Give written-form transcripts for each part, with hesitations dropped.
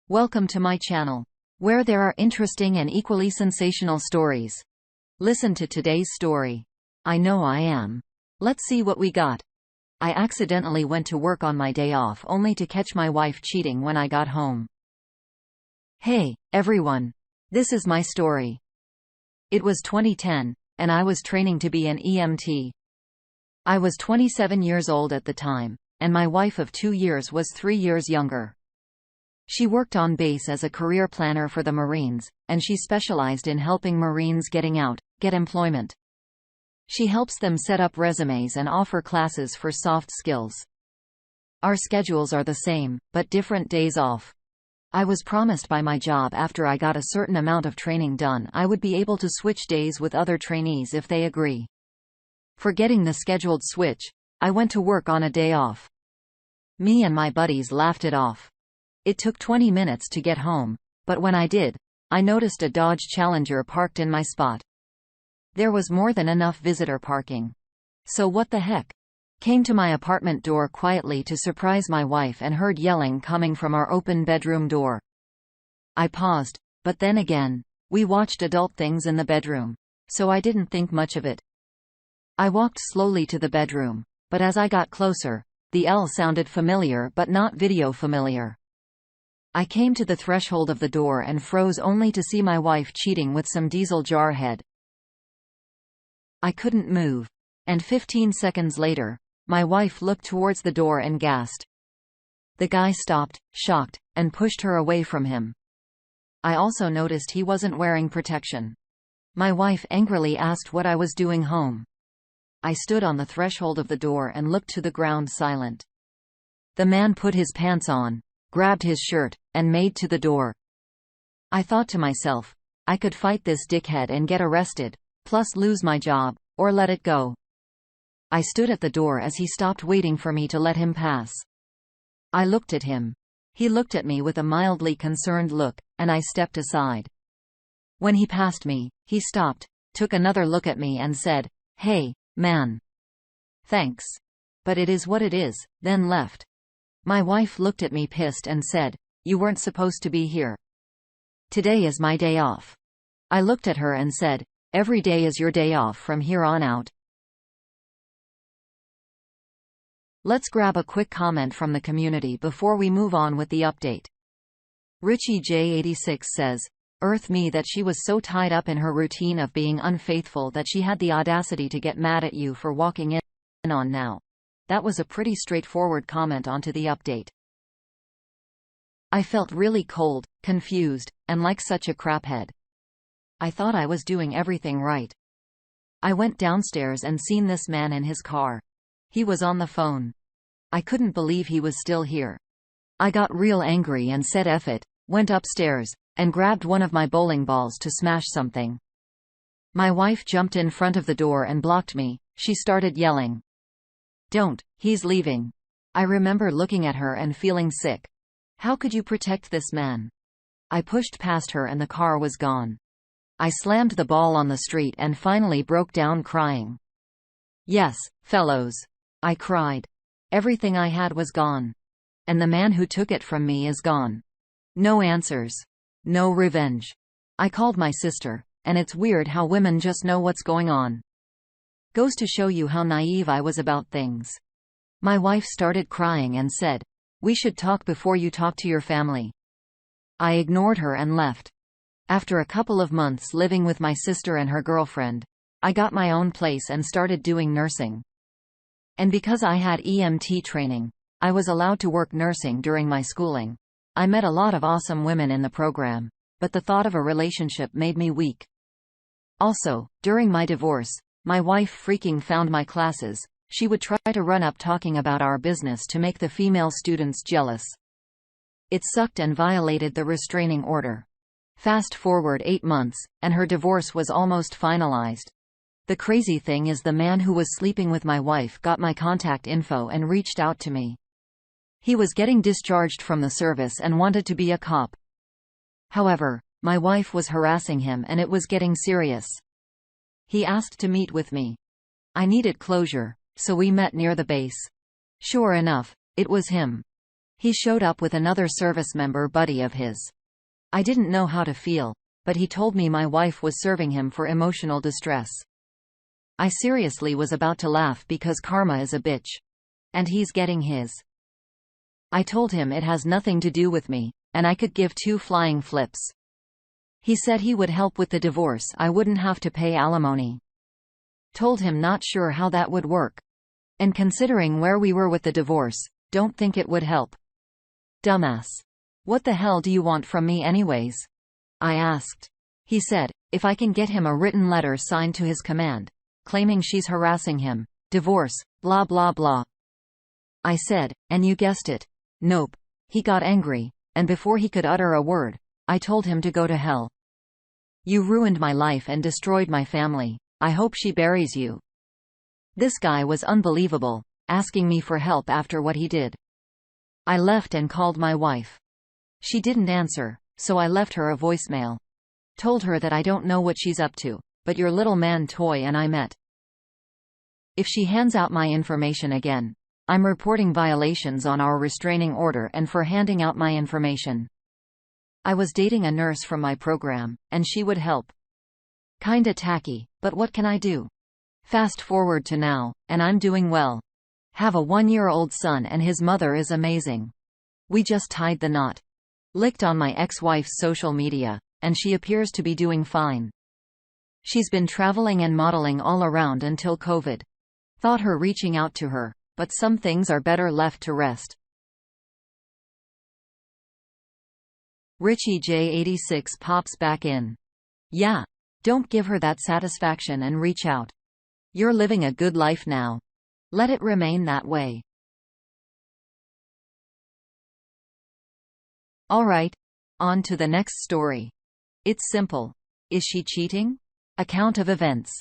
Welcome to my channel, where there are interesting and equally sensational stories. Listen to today's story. I know I am. Let's see what we got. I accidentally went to work on my day off only to catch my wife cheating when I got home. Hey, everyone. This is my story. It was 2010, and I was training to be an EMT. I was 27 years old at the time, and my wife of 2 years was 3 years younger. She worked on base as a career planner for the Marines, and she specialized in helping Marines get employment. She helps them set up resumes and offer classes for soft skills. Our schedules are the same, but different days off. I was promised by my job after I got a certain amount of training done I would be able to switch days with other trainees if they agree. Forgetting the scheduled switch, I went to work on a day off. Me and my buddies laughed it off. It took 20 minutes to get home, but when I did, I noticed a Dodge Challenger parked in my spot. There was more than enough visitor parking. So what the heck? Came to my apartment door quietly to surprise my wife and heard yelling coming from our open bedroom door. I paused, but then again, we watched adult things in the bedroom, so I didn't think much of it. I walked slowly to the bedroom, but as I got closer, the yell sounded familiar but not video familiar. I came to the threshold of the door and froze only to see my wife cheating with some diesel jarhead. I couldn't move, and 15 seconds later, my wife looked towards the door and gasped. The guy stopped, shocked, and pushed her away from him. I also noticed he wasn't wearing protection. My wife angrily asked what I was doing home. I stood on the threshold of the door and looked to the ground silent. The man put his pants on, grabbed his shirt, and made to the door. I thought to myself, I could fight this dickhead and get arrested, plus lose my job, or let it go. I stood at the door as he stopped waiting for me to let him pass. I looked at him. He looked at me with a mildly concerned look, and I stepped aside. When he passed me, he stopped, took another look at me and said, "Hey, man. Thanks. But it is what it is," then left. My wife looked at me pissed and said, "You weren't supposed to be here. Today is my day off." I looked at her and said, "Every day is your day off from here on out." Let's grab a quick comment from the community before we move on with the update. Richie J86 says, "Earth me that she was so tied up in her routine of being unfaithful that she had the audacity to get mad at you for walking in on now." That was a pretty straightforward comment onto the update. I felt really cold, confused, and like such a craphead. I thought I was doing everything right. I went downstairs and seen this man in his car. He was on the phone. I couldn't believe he was still here. I got real angry and said F it, went upstairs, and grabbed one of my bowling balls to smash something. My wife jumped in front of the door and blocked me. She started yelling, "Don't, he's leaving." I remember looking at her and feeling sick. How could you protect this man? I pushed past her and the car was gone. I slammed the ball on the street and finally broke down crying. "Yes, fellows," I cried. "Everything I had was gone. And the man who took it from me is gone. No answers. No revenge." I called my sister, and it's weird how women just know what's going on. Goes to show you how naive I was about things. My wife started crying and said, "We should talk before you talk to your family." I ignored her and left. After a couple of months living with my sister and her girlfriend, I got my own place and started doing nursing. And because I had EMT training, I was allowed to work nursing during my schooling. I met a lot of awesome women in the program, but the thought of a relationship made me weak. Also, during my divorce, my wife freaking found my classes. She would try to run up talking about our business to make the female students jealous. It sucked and violated the restraining order. Fast forward 8 months, and her divorce was almost finalized. The crazy thing is the man who was sleeping with my wife got my contact info and reached out to me. He was getting discharged from the service and wanted to be a cop. However, my wife was harassing him and it was getting serious. He asked to meet with me. I needed closure, so we met near the base. Sure enough, it was him. He showed up with another service member buddy of his. I didn't know how to feel, but he told me my wife was serving him for emotional distress. I seriously was about to laugh because karma is a bitch. And he's getting his. I told him it has nothing to do with me, and I could give two flying flips. He said he would help with the divorce, I wouldn't have to pay alimony. Told him not sure how that would work. And considering where we were with the divorce, don't think it would help. Dumbass. What the hell do you want from me anyways? I asked. He said, if I can get him a written letter signed to his command, claiming she's harassing him, divorce, blah blah blah. I said, and you guessed it. Nope. He got angry, and before he could utter a word, I told him to go to hell. You ruined my life and destroyed my family. I hope she buries you. This guy was unbelievable, asking me for help after what he did. I left and called my wife. She didn't answer, so I left her a voicemail. Told her that I don't know what she's up to, but your little man Toy and I met. If she hands out my information again, I'm reporting violations on our restraining order and for handing out my information. I was dating a nurse from my program, and she would help. Kinda tacky, but what can I do? Fast forward to now, and I'm doing well. Have a 1-year-old son and his mother is amazing. We just tied the knot. Licked on my ex-wife's social media, and she appears to be doing fine. She's been traveling and modeling all around until COVID. Thought her reaching out to her, but some things are better left to rest. Richie J86 pops back in. Yeah. Don't give her that satisfaction and reach out. You're living a good life now. Let it remain that way. Alright. On to the next story. It's simple. Is she cheating? Account of events.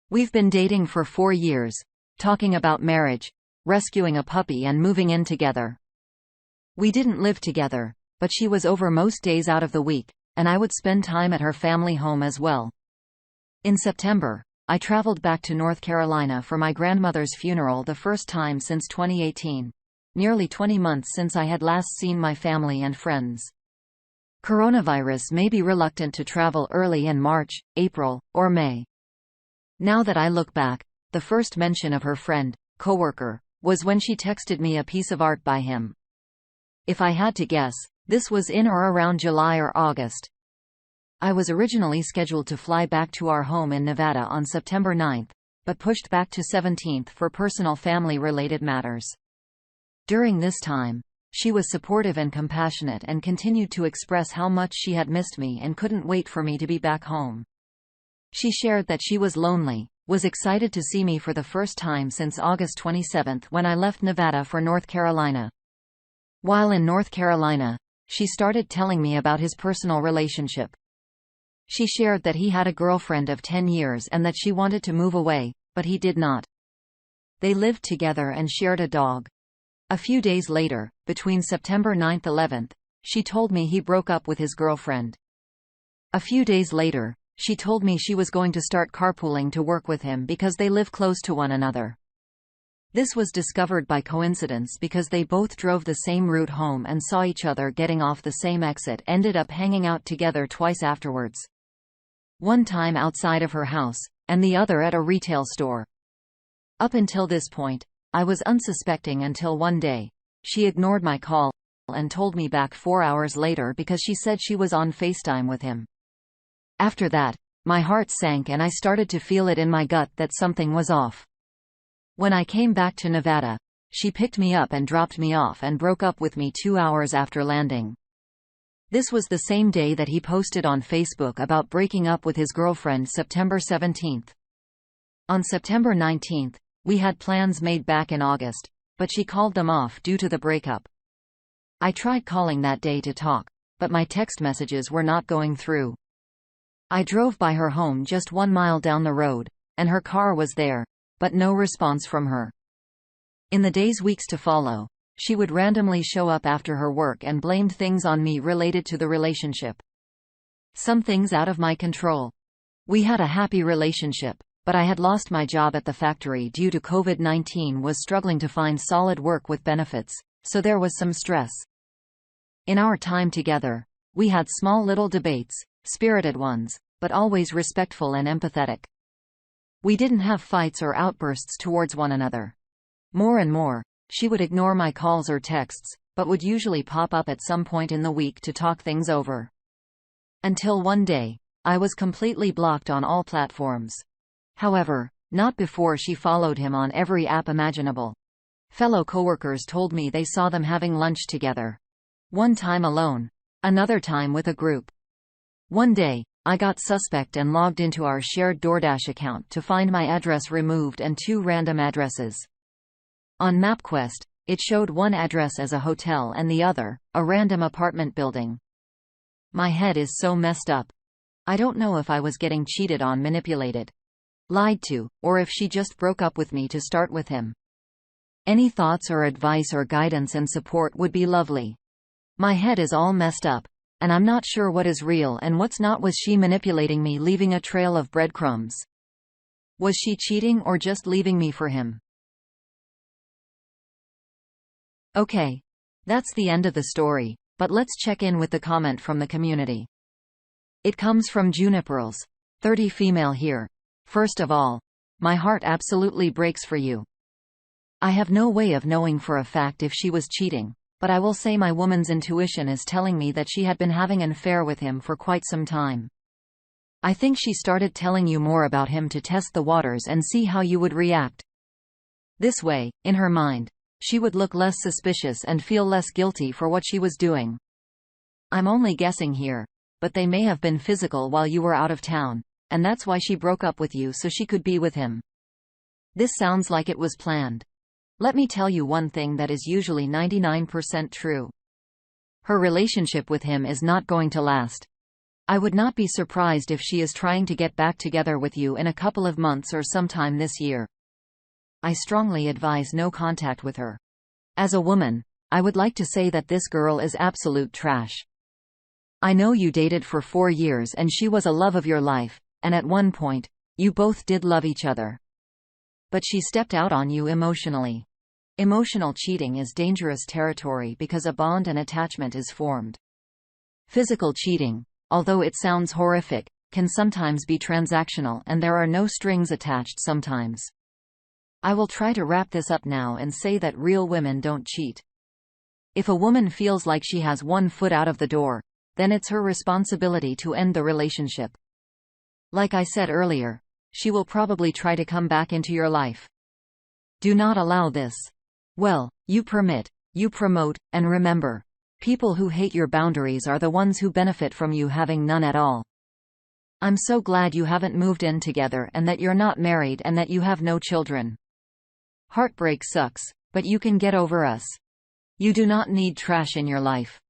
We've been dating for 4 years, talking about marriage, rescuing a puppy and moving in together. We didn't live together, but she was over most days out of the week, and I would spend time at her family home as well. In September, I traveled back to North Carolina for my grandmother's funeral, the first time since 2018. Nearly 20 months since I had last seen my family and friends. Coronavirus made me reluctant to travel early in March, April, or May. Now that I look back, the first mention of her friend, coworker, was when she texted me a piece of art by him. If I had to guess, this was in or around July or August. I was originally scheduled to fly back to our home in Nevada on September 9th, but pushed back to 17th for personal family-related matters. During this time, she was supportive and compassionate and continued to express how much she had missed me and couldn't wait for me to be back home. She shared that she was lonely, was excited to see me for the first time since August 27 when I left Nevada for North Carolina. While in North Carolina, she started telling me about his personal relationship. She shared that he had a girlfriend of 10 years and that she wanted to move away, but he did not. They lived together and shared a dog. A few days later, between September 9–11, she told me he broke up with his girlfriend. A few days later, she told me she was going to start carpooling to work with him because they live close to one another. This was discovered by coincidence because they both drove the same route home and saw each other getting off the same exit, ended up hanging out together twice afterwards. One time outside of her house, and the other at a retail store. Up until this point, I was unsuspecting until one day, she ignored my call and told me back 4 hours later because she said she was on FaceTime with him. After that, my heart sank and I started to feel it in my gut that something was off. When I came back to Nevada, she picked me up and dropped me off and broke up with me 2 hours after landing. This was the same day that he posted on Facebook about breaking up with his girlfriend September 17th. On September 19th, we had plans made back in August, but she called them off due to the breakup. I tried calling that day to talk, but my text messages were not going through. I drove by her home just 1 mile down the road, and her car was there, but no response from her. In the weeks to follow, she would randomly show up after her work and blamed things on me related to the relationship. Some things out of my control. We had a happy relationship, but I had lost my job at the factory due to COVID-19, was struggling to find solid work with benefits, so there was some stress. In our time together, we had small little debates, spirited ones, but always respectful and empathetic. We didn't have fights or outbursts towards one another. More and more, she would ignore my calls or texts, but would usually pop up at some point in the week to talk things over. Until one day, I was completely blocked on all platforms. However, not before she followed him on every app imaginable. Fellow coworkers told me they saw them having lunch together. One time alone, another time with a group. One day, I got suspect and logged into our shared DoorDash account to find my address removed and 2 random addresses. On MapQuest, it showed one address as a hotel and the other, a random apartment building. My head is so messed up. I don't know if I was getting cheated on, manipulated, lied to, or if she just broke up with me to start with him. Any thoughts or advice or guidance and support would be lovely. My head is all messed up, and I'm not sure what is real and what's not. Was she manipulating me, leaving a trail of breadcrumbs? Was she cheating or just leaving me for him? Okay. That's the end of the story, but let's check in with the comment from the community. It comes from Juniperls, 30 female here. First of all, my heart absolutely breaks for you. I have no way of knowing for a fact if she was cheating, but I will say my woman's intuition is telling me that she had been having an affair with him for quite some time. I think she started telling you more about him to test the waters and see how you would react. This way, in her mind, she would look less suspicious and feel less guilty for what she was doing. I'm only guessing here, but they may have been physical while you were out of town, and that's why she broke up with you so she could be with him. This sounds like it was planned. Let me tell you one thing that is usually 99% true. Her relationship with him is not going to last. I would not be surprised if she is trying to get back together with you in a couple of months or sometime this year. I strongly advise no contact with her. As a woman, I would like to say that this girl is absolute trash. I know you dated for 4 years and she was a love of your life, and at one point, you both did love each other. But she stepped out on you emotionally. Emotional cheating is dangerous territory because a bond and attachment is formed. Physical cheating, although it sounds horrific, can sometimes be transactional and there are no strings attached sometimes. I will try to wrap this up now and say that real women don't cheat. If a woman feels like she has one foot out of the door, then it's her responsibility to end the relationship. Like I said earlier, she will probably try to come back into your life. Do not allow this. Well, you permit, you promote, and remember, people who hate your boundaries are the ones who benefit from you having none at all. I'm so glad you haven't moved in together and that you're not married and that you have no children. Heartbreak sucks, but you can get over us. You do not need trash in your life.